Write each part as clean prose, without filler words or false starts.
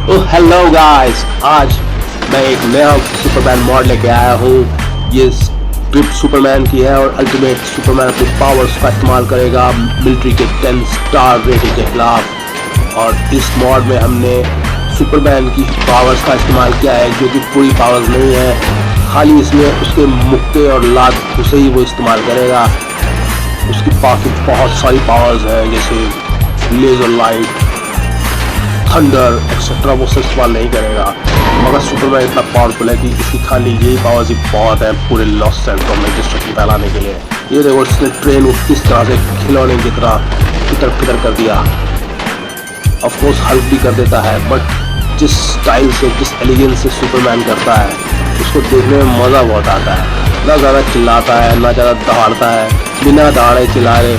ओ hello guys, आज मैं एक नया सुपरमैन मॉड लेके आया हूँ। ये स्क्रिप्ट सुपरमैन की है और अल्टीमेट सुपरमैन अपनी पावर्स का इस्तेमाल करेगा मिलिट्री के 10 स्टार रेटिंग के खिलाफ। और इस मॉड में हमने सुपरमैन की पावर्स का इस्तेमाल किया है, जो कि पूरी पावर्स नहीं है, खाली इसमें उसके मुक्के और लात उसे ही वो इस्तेमाल करेगा। उसकी बाकी बहुत सारी पावर्स हैं, जैसे लेजर लाइट, थंडर एक्सेट्रा, वो सब इस्तेमाल नहीं करेगा। मगर सुपरमैन इतना पावरफुल है कि इसकी खाली यही पावर्स ही बहुत है पूरे लॉस सेंटर में डिस्ट्रक्शन फैलाने के लिए। ये देखो, इसने ट्रेन को किस तरह से खिलौने की तरह फितर कर दिया। ऑफ कोर्स हल्क भी कर देता है, बट जिस स्टाइल से, जिस एलिगेंस से सुपरमैन करता है, उसको देखने में मज़ा बहुत आता है। ना ज़्यादा चिल्लाता है, ना ज़्यादा दहाड़ता है, बिना दहाड़े चिल्लाए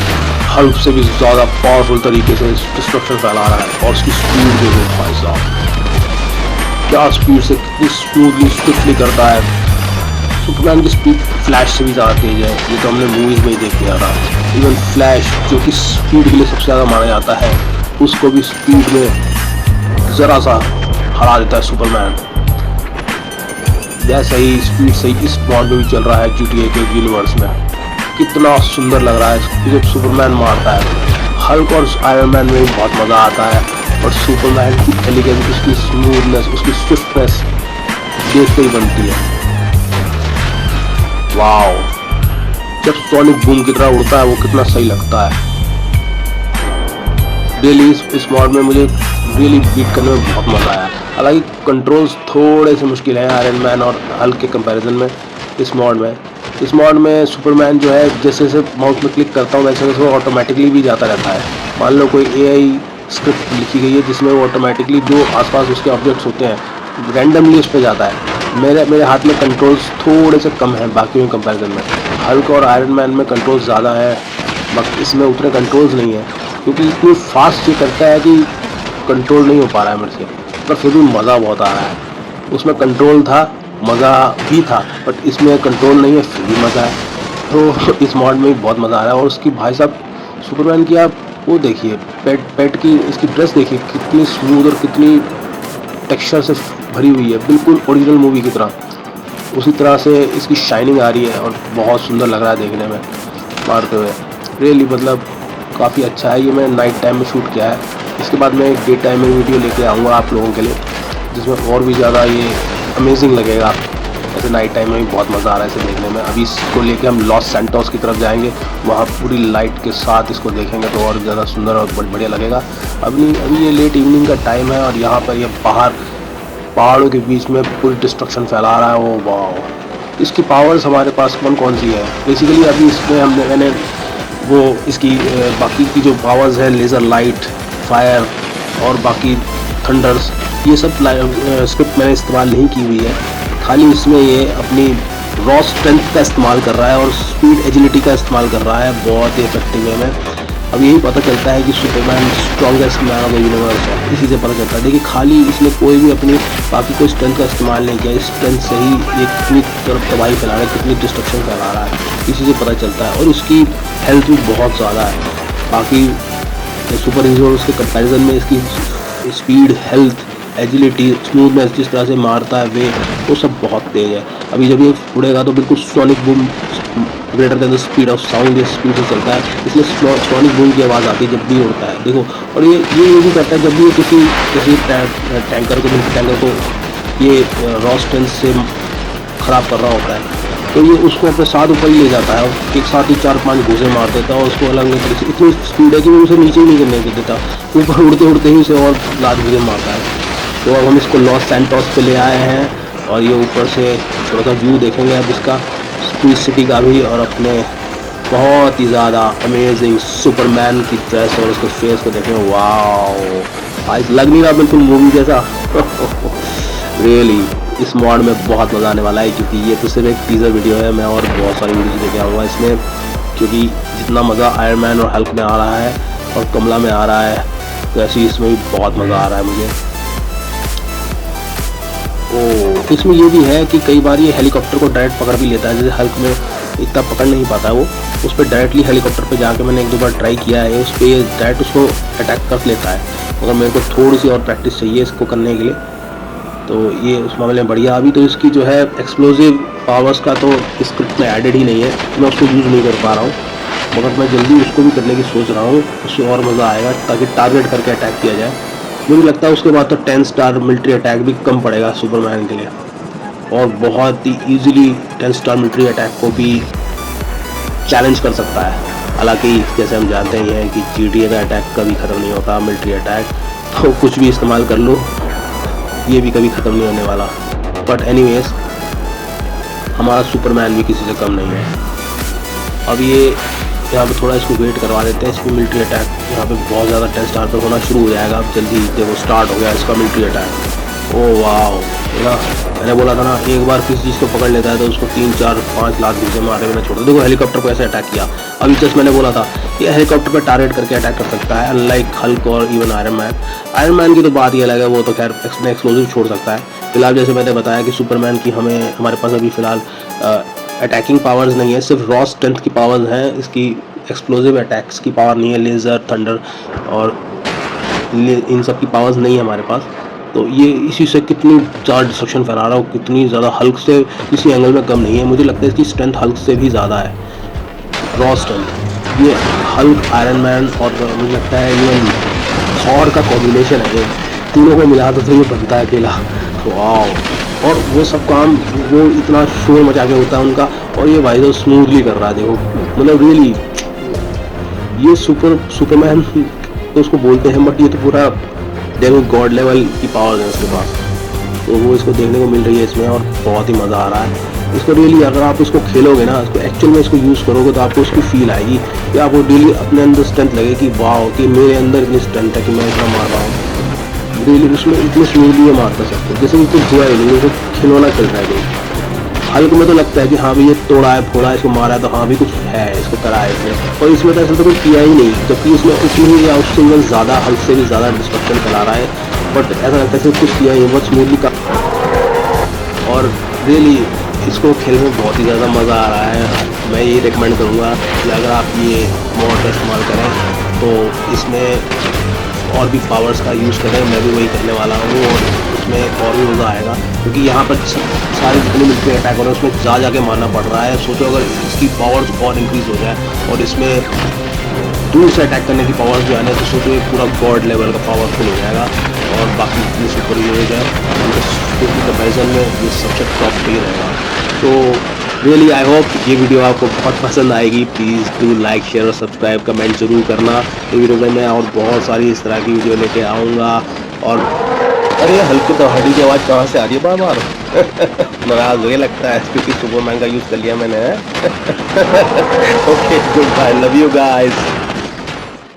हल्क से भी ज़्यादा पावरफुल तरीके से डिस्ट्रक्शन फैला रहा है। और उसकी स्पीड देखो भाई साहब, क्या स्पीड से, कितनी स्मूथली स्विफ्टली करता है। सुपरमैन की स्पीड फ्लैश से भी ज़्यादा तेज है, ये तो हमने मूवीज़ में ही देख लिया था। इवन फ्लैश, जो कि स्पीड के लिए सबसे ज़्यादा माना जाता है, उसको भी स्पीड में ज़रा सा हरा देता है सुपरमैन। वैसा ही स्पीड से ही इस मॉड में भी चल रहा है GTA के यूनिवर्स में। कितना सुंदर लग रहा है जब सुपरमैन मारता है। हल्क और आयरन मैन में भी बहुत मज़ा आता है, और सुपरमैन की एलिगेंस, उसकी स्मूथनेस, उसकी स्विफ्टनेस देखते ही बनती है। वाओ, जब सोनिक बूम की तरह उड़ता है वो कितना सही लगता है। रियली इस मॉड में मुझे रियली बीट करने में बहुत मज़ा आया। हालांकि कंट्रोल्स थोड़े से मुश्किल हैं आयरन मैन और हल्क के कंपैरिजन में। इस मॉड में सुपरमैन जो है, जैसे जैसे माउस में क्लिक करता हूँ वैसे वैसे वो ऑटोमेटिकली भी जाता रहता है। मान लो कोई AI स्क्रिप्ट लिखी गई है जिसमें वो ऑटोमेटिकली जो आसपास उसके ऑब्जेक्ट्स होते हैं रैंडमली उस पर जाता है। मेरे हाथ में कंट्रोल्स थोड़े से कम हैं बाकी के कंपैरिजन में। हल्क और आयरन मैन में कंट्रोल्स ज़्यादा है, बाकी इसमें उतने कंट्रोल्स नहीं है, क्योंकि इतनी फास्ट ये करता है कि कंट्रोल नहीं हो पा रहा है मेरे से। पर फिर भी मज़ा बहुत आ रहा है। उसमें कंट्रोल था, मज़ा भी था, बट इसमें कंट्रोल नहीं है, फिर भी मज़ा है। तो इस मॉड में भी बहुत मज़ा आ रहा है। और उसकी भाई साहब सुपरमैन की आप वो देखिए, पेट की इसकी ड्रेस देखिए, कितनी स्मूथ और कितनी टेक्सचर से भरी हुई है, बिल्कुल ओरिजिनल मूवी की तरह। उसी तरह से इसकी शाइनिंग आ रही है और बहुत सुंदर लग रहा है देखने में मारते हुए। रियली मतलब काफ़ी अच्छा है। ये मैं नाइट टाइम में शूट किया है। इसके बाद मैं एक डे टाइम में वीडियो लेके आऊँगा आप लोगों के लिए, जिसमें और भी ज़्यादा ये अमेजिंग लगेगा। ऐसे नाइट टाइम में भी बहुत मज़ा आ रहा है इसे देखने में। अभी इसको लेके हम लॉस सैंटोस की तरफ जाएंगे, वहाँ पूरी लाइट के साथ इसको देखेंगे तो और ज़्यादा सुंदर और बढ़िया लगेगा। अभी ये लेट इवनिंग का टाइम है और यहाँ पर ये बाहर पहाड़ों के बीच में पूरी डिस्ट्रक्शन फैला रहा है। वो वाह, इसकी पावर्स हमारे पास कौन कौन सी है। बेसिकली अभी इसमें मैंने वो इसकी बाकी की जो पावर्स है, लेज़र लाइट, फायर और बाकी थंडर्स, ये सब स्क्रिप्ट मैंने इस्तेमाल नहीं की हुई है। खाली इसमें ये अपनी रॉ स्ट्रेंथ का इस्तेमाल कर रहा है और स्पीड एजिलिटी का इस्तेमाल कर रहा है बहुत ही इफेक्टिव वे में। अब यही पता चलता है कि Superman strongest man of the universe है, इसी से पता चलता है। देखिए, खाली इसने कोई भी अपनी बाकी कोई स्ट्रेंथ का इस्तेमाल नहीं किया। इस स्ट्रेंथ से ही ये कितनी तरफ तबाही फैला रहा है, कितनी डिस्ट्रक्शन फैला रहा है, इसी से पता चलता है। और उसकी हेल्थ भी बहुत ज़्यादा है। बाकी सुपर हीरोज़ के कंपैरिजन में इसकी स्पीड, हेल्थ, एजिलिटी, स्मूथनेस, जिस तरह से मारता है वे, वो सब बहुत तेज़ है। अभी जब ये उड़ेगा तो बिल्कुल sonic boom, greater than the speed of sound, ये स्पीड से चलता है, इसलिए सोनिक बूम की आवाज़ आती है जब भी उड़ता है। देखो, और ये भी करता है जब भी ये किसी टैंकर को ये रॉ स्ट्रेंथ से ख़राब कर रहा होता है, तो ये उसको अपने साथ ऊपर ही ले जाता है और एक साथ ही 4-5 घूसे मार देता है और उसको अलग अलग तरीके से इतनी स्पीड है कि वो उसे नीचे ही नहीं करने देता, ऊपर उड़ते उड़ते ही उसे और लात घूसे मारता है। तो अब हम इसको लॉस सैंटोस पे ले आए हैं और ये ऊपर से थोड़ा सा व्यू देखेंगे अब इसका स्पेस सिटी का भी, और अपने बहुत ही ज़्यादा अमेजिंग सुपरमैन की ड्रेस और उसके फेस को देखेंगे। वाओ, आज लग नहीं रहा बिल्कुल मूवी जैसा। रियली इस मॉड में बहुत मज़ा आने वाला है, क्योंकि ये तो सिर्फ एक टीज़र वीडियो है। मैं और बहुत सारी वीडियो लेके आऊँगा इसमें, क्योंकि जितना मज़ा आयरन मैन और हल्क में आ रहा है और कमला में आ रहा है, तो ऐसे ही इसमें भी बहुत मज़ा आ रहा है मुझे। इसमें ये भी है कि कई बार ये हेलीकॉप्टर को डायरेक्ट पकड़ भी लेता है। जैसे हल्क में इतना पकड़ नहीं पाता वो। उस पर डायरेक्टली हेलीकॉप्टर पे जाके मैंने 1-2 बार ट्राई किया है, उस पर ये डायरेक्ट उसको अटैक कर लेता है। मगर मेरे को थोड़ी सी और प्रैक्टिस चाहिए इसको करने के लिए, तो ये उस मामले में बढ़िया। अभी तो इसकी जो है एक्सप्लोजिव पावर्स का तो स्क्रिप्ट में एडेड ही नहीं है, तो मैं उसको यूज़ नहीं कर पा रहा हूँ, मगर मैं जल्दी उसको भी करने की सोच रहा हूँ, उससे और मज़ा आएगा, ताकि टारगेट करके अटैक किया जाए। मुझे लगता है उसके बाद तो 10 स्टार मिलिट्री अटैक भी कम पड़ेगा सुपरमैन के लिए, और बहुत ही ईजिली 10 स्टार मिलिट्री अटैक को भी चैलेंज कर सकता है। हालांकि जैसे हम जानते ही हैं कि GTA का अटैक कभी ख़त्म नहीं होता, मिलिट्री अटैक तो कुछ भी इस्तेमाल कर लो, ये भी कभी ख़त्म नहीं होने वाला। बट एनीवेज, हमारा सुपरमैन भी किसी से कम नहीं है। अब ये यहाँ पे थोड़ा इसको वेट करवा देते हैं, इसकी मिलिट्री अटैक यहाँ पे बहुत ज़्यादा 10 स्टार पर होना शुरू हो जाएगा अब जल्दी। देखो स्टार्ट हो गया इसका मिलिट्री अटैक। ओह वाह, ना मैंने बोला था ना, एक बार किसी चीज़ को पकड़ लेता है तो उसको 3-4-5 लाख घुसे मारे बिना छोड़। देखो हेलीकॉप्टर को ऐसे अटैक किया, अभी जस्ट मैंने बोला था ये हेलीकॉप्टर पर टारगेट करके अटैक कर सकता है, अनलाइक हल्क और इवन आयरन मैन की तो बात ही अलग है, वो तो खैर एक्सप्लोजिव छोड़ सकता है। फिलहाल जैसे मैंने बताया कि सुपरमैन की हमारे पास अभी फ़िलहाल अटैकिंग पावर्स नहीं है, सिर्फ रॉ स्ट्रेंथ की पावर्स हैं, इसकी एक्सप्लोजिव अटैक्स की पावर नहीं है, लेज़र, थंडर और इन सब की पावर्स नहीं है हमारे पास। तो ये इसी से कितनी ज़्यादा डिस्ट्रक्शन फैला रहा हो, कितनी ज़्यादा हल्क से किसी एंगल में कम नहीं है। मुझे लगता है इसकी स्ट्रेंथ हल्क से भी ज़्यादा है, रॉ स्ट्रेंथ। ये हल्क, आयरन मैन और मुझे लगता है इवन थॉर का कॉम्बिनेशन है, ये तीनों को मिला तो ये बनता है अकेला। वाह, और वो सब काम वो इतना शोर मचा के होता है उनका, और ये भाई तो स्मूथली कर रहा है। देखो मतलब रियली ये सुपरमैन तो उसको बोलते हैं, बट ये तो पूरा देखो गॉड लेवल की पावर है उसके पास, तो वो इसको देखने को मिल रही है इसमें, और बहुत ही मज़ा आ रहा है इसको रियली। अगर आप इसको खेलोगे ना, इसको एक्चुअल में इसको यूज़ करोगे तो आपको उसकी फील आएगी कि आपको डेली अपने अंदर स्ट्रेंथ लगे कि वाह कि मेरे अंदर इतनी स्ट्रेंथ है कि मैं इतना मार रहा हूँ। रियली उसमें इतने स्मूथली मारता सकते हैं जैसे कि कुछ हुआ ही नहीं, जैसे खिलौना चल रहा है। हल्क में तो लगता है कि हाँ भाई ये तोड़ा है, फोड़ा है, इसको मारा है, तो हाँ भी कुछ है, इसको करा है इसने, और इसमें तो ऐसा तो कुछ किया ही नहीं, जबकि इसमें उतनी या उससे इवन ज़्यादा, हल्क से भी ज़्यादा डिस्ट्रक्शन फैला रहा है, बट ऐसा लगता है कि कुछ किया ही नहीं, बहुत स्मूथली का। और रियली इसको खेलने में बहुत ही ज़्यादा मज़ा आ रहा है। मैं ये रिकमेंड करूँगा कि अगर आप ये मोड का इस्तेमाल करें तो इसमें और भी पावर्स का यूज़ करें। मैं भी वही करने वाला हूँ, और उसमें और भी मज़ा आएगा, क्योंकि यहाँ पर सारे जितने मिलिट्री अटैक हो रहे हैं उसमें जाके मारना पड़ रहा है। सोचो अगर इसकी पावर्स और इंक्रीज़ हो जाए और इसमें दूर से अटैक करने की पावर्स भी आने, तो सोचो ये पूरा गॉड लेवल का पावरफुल हो जाएगा, और बाकी जितने सुपर हीरोज हैं उनके कंपेरिजन में ये सबसे टॉप पे रहेगा। तो रियली आई होप ये वीडियो आपको बहुत पसंद आएगी। प्लीज़ डू लाइक, शेयर और सब्सक्राइब, कमेंट जरूर करना। तो वीडियो में मैं और बहुत सारी इस तरह की वीडियो लेके आऊँगा। और अरे हल्के तो हड्डी की आवाज़ कहाँ से आ रही है बार बार? नाराज़ हो गया लगता है, क्योंकि सुपरमैन का यूज़ कर लिया मैंने। Okay, goodbye, love you guys.